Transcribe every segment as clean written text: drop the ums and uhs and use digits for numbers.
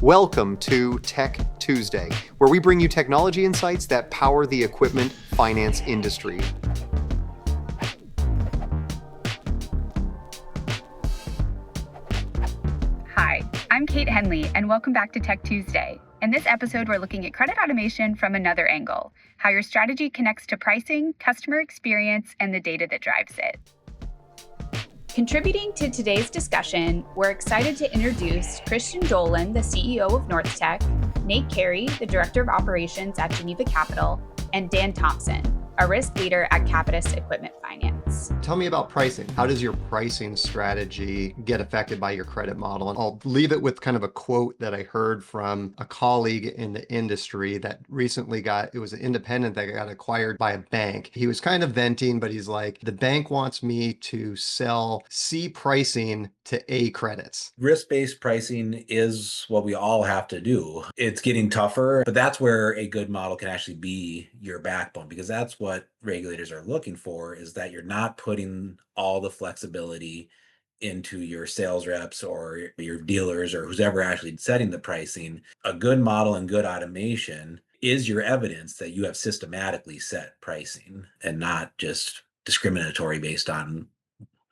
Welcome to Tech Tuesday, where we bring you technology insights that power the equipment finance industry. Hi, I'm Kate Henley, and welcome back to Tech Tuesday. In this episode, we're looking at credit automation from another angle, how your strategy connects to pricing, customer experience, and the data that drives it. Contributing to today's discussion, we're excited to introduce Christian Dolan, the CEO of NorthTech, Nate Carey, the Director of Operations at Geneva Capital, and Dan Thompson, a risk leader at Capitus Equipment Finance. Tell me about pricing. How does your pricing strategy get affected by your credit model? And I'll leave it with kind of a quote that I heard from a colleague in the industry that recently it was an independent that got acquired by a bank. He was kind of venting, but he's like, the bank wants me to sell C pricing to A credits. Risk-based pricing is what we all have to do. It's getting tougher, but that's where a good model can actually be your backbone, because that's what regulators are looking for, is that you're not putting all the flexibility into your sales reps or your dealers or who's ever actually setting the pricing. A good model and good automation is your evidence that you have systematically set pricing and not just discriminatory based on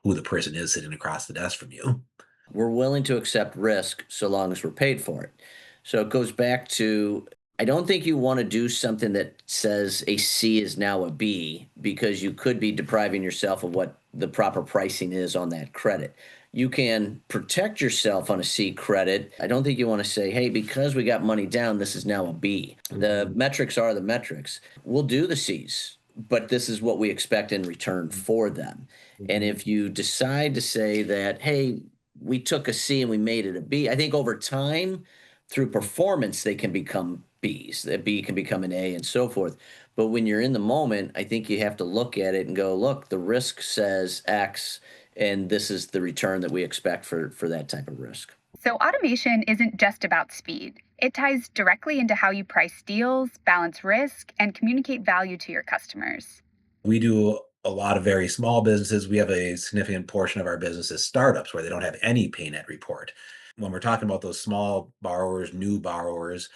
who the person is sitting across the desk from you. We're willing to accept risk so long as we're paid for it. So it goes back to, I don't think you want to do something that says a C is now a B, because you could be depriving yourself of what the proper pricing is on that credit. You can protect yourself on a C credit. I don't think you want to say, hey, because we got money down, this is now a B. The metrics are the metrics. We'll do the Cs, but this is what we expect in return for them. And if you decide to say that, hey, we took a C and we made it a B, I think over time, through performance, they can become Bs. That B can become an A and so forth. But when you're in the moment, I think you have to look at it and go, look, the risk says X, and this is the return that we expect for that type of risk. So automation isn't just about speed. It ties directly into how you price deals, balance risk, and communicate value to your customers. We do a lot of very small businesses. We have a significant portion of our business is startups where they don't have any paynet report. When we're talking about those small borrowers, new borrowers,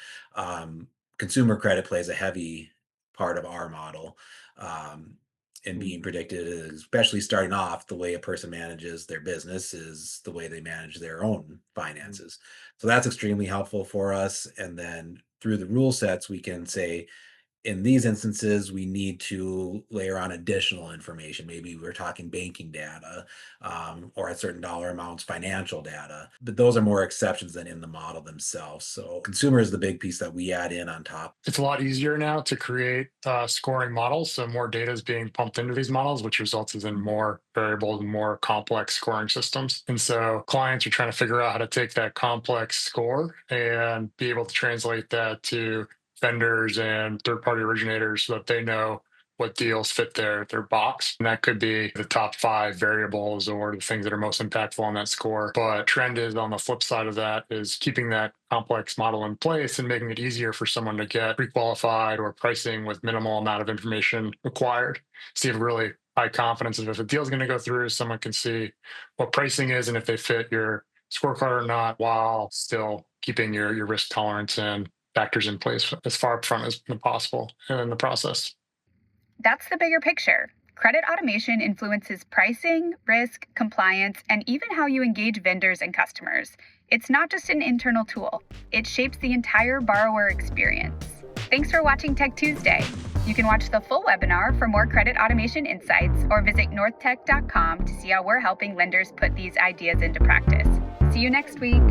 consumer credit plays a heavy part of our model. And being predicted, especially starting off, the way a person manages their business is the way they manage their own finances. So that's extremely helpful for us. And then through the rule sets, we can say, in these instances, we need to layer on additional information. Maybe we're talking banking data, or at certain dollar amounts, financial data. But those are more exceptions than in the model themselves. So consumer is the big piece that we add in on top. It's a lot easier now to create scoring models. So more data is being pumped into these models, which results in more variables and more complex scoring systems. And so clients are trying to figure out how to take that complex score and be able to translate that to vendors and third-party originators so that they know what deals fit their box. And that could be the top 5 variables or the things that are most impactful on that score. But trend is, on the flip side of that, is keeping that complex model in place and making it easier for someone to get pre-qualified or pricing with minimal amount of information required. So you have really high confidence of if a deal is going to go through, someone can see what pricing is and if they fit your scorecard or not, while still keeping your risk tolerance and factors in place as far up front as possible in the process. That's the bigger picture. Credit automation influences pricing, risk, compliance, and even how you engage vendors and customers. It's not just an internal tool. It shapes the entire borrower experience. Thanks for watching Tech Tuesday. You can watch the full webinar for more credit automation insights, or visit northtech.com to see how we're helping lenders put these ideas into practice. See you next week.